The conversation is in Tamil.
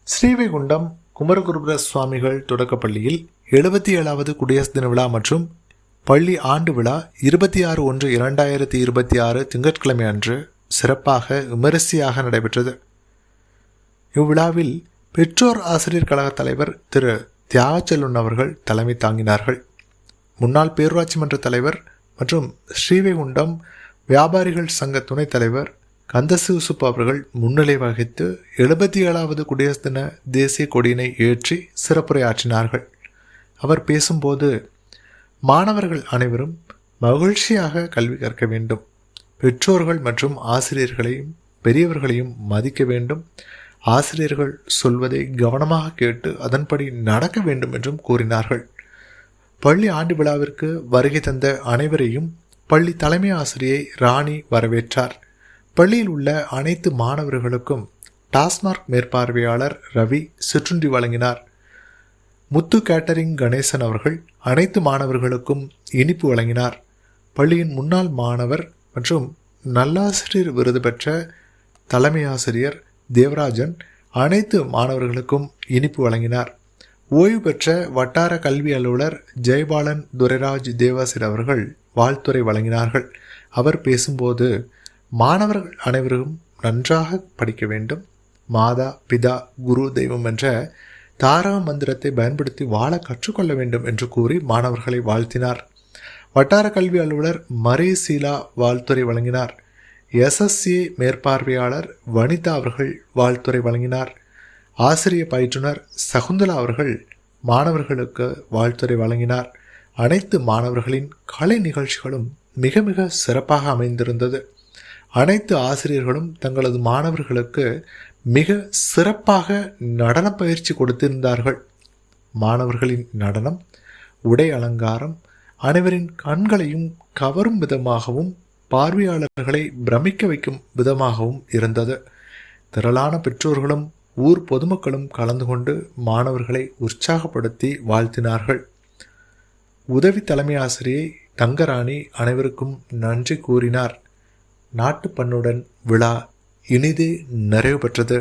ஸ்ரீவைகுண்டம் குமரகுருபர சுவாமிகள் தொடக்கப்பள்ளியில் 77வது குடியரசு தின விழா மற்றும் பள்ளி ஆண்டு விழா 26/1/2026 திங்கட்கிழமை அன்று சிறப்பாக விமரிசையாக நடைபெற்றது. இவ்விழாவில் பெற்றோர் ஆசிரியர் கழக தலைவர் திரு தியாகச்செல்வன் அவர்கள் தலைமை தாங்கினார்கள். முன்னாள் பேரூராட்சி மன்ற தலைவர் மற்றும் ஸ்ரீவைகுண்டம் வியாபாரிகள் சங்க துணைத் தலைவர் கந்தசிவசுப்பு அவர்கள் முன்னிலை வகித்து 77வது குடியரசு தின தேசிய கொடியினை ஏற்றி சிறப்புரையாற்றினார்கள். அவர் பேசும்போது, மாணவர்கள் அனைவரும் மகிழ்ச்சியாக கல்வி கற்க வேண்டும், பெற்றோர்கள் மற்றும் ஆசிரியர்களையும் பெரியவர்களையும் மதிக்க வேண்டும், ஆசிரியர்கள் சொல்வதை கவனமாக கேட்டு அதன்படி நடக்க வேண்டும் என்றும் கூறினார்கள். பள்ளி ஆண்டு விழாவிற்கு வருகை தந்த அனைவரையும் பள்ளி தலைமை ஆசிரியை ராணி வரவேற்றார். பள்ளியில் உள்ள அனைத்து மாணவர்களுக்கும் டாஸ்மார்க் மேற்பார்வையாளர் ரவி சிற்றுண்டி வழங்கினார். முத்து கேட்டரிங் கணேசன் அவர்கள் அனைத்து மாணவர்களுக்கும் இனிப்பு வழங்கினார். பள்ளியின் முன்னாள் மாணவர் மற்றும் நல்லாசிரியர் விருது பெற்ற தலைமை ஆசிரியர் தேவராஜன் அனைத்து மாணவர்களுக்கும் இனிப்பு வழங்கினார். ஓய்வு பெற்ற வட்டார கல்வி அலுவலர் ஜெயபாலன் துரைராஜ் தேவாசிரியர் அவர்கள் வாழ்த்துரை வழங்கினார்கள். அவர் பேசும்போது, மாணவர்கள் அனைவரும் நன்றாக படிக்க வேண்டும், மாதா பிதா குரு தெய்வம் என்ற தாரக மந்திரத்தை பயன்படுத்தி வாழ கற்றுக்கொள்ள வேண்டும் என்று கூறி மாணவர்களை வாழ்த்தினார். வட்டார கல்வி அலுவலர் மரீசீலா வாழ்த்துரை வழங்கினார். SSCA மேற்பார்வையாளர் வனிதா அவர்கள் வாழ்த்துரை வழங்கினார். ஆசிரியர் பயிற்றுனர் சகுந்தலா அவர்கள் மாணவர்களுக்கு வாழ்த்துரை வழங்கினார். அனைத்து மாணவர்களின் கலை நிகழ்ச்சிகளும் மிக மிக சிறப்பாக அமைந்திருந்தது. அனைத்து ஆசிரியர்களும் தங்களது மாணவர்களுக்கு மிக சிறப்பாக நடன பயிற்சி கொடுத்திருந்தார்கள். மாணவர்களின் நடனம், உடை அலங்காரம் அனைவரின் கண்களையும் கவரும் விதமாகவும் பார்வையாளர்களை பிரமிக்க வைக்கும் விதமாகவும் இருந்தது. திரளான பெற்றோர்களும் ஊர் பொதுமக்களும் கலந்து கொண்டு மாணவர்களை உற்சாகப்படுத்தி வாழ்த்தினார்கள். உதவி தலைமை ஆசிரியை தங்கராணி அனைவருக்கும் நன்றி கூறினார். நாட்டுப்பண்ணுடன் விழா இனிதே நிறைவு பெற்றது.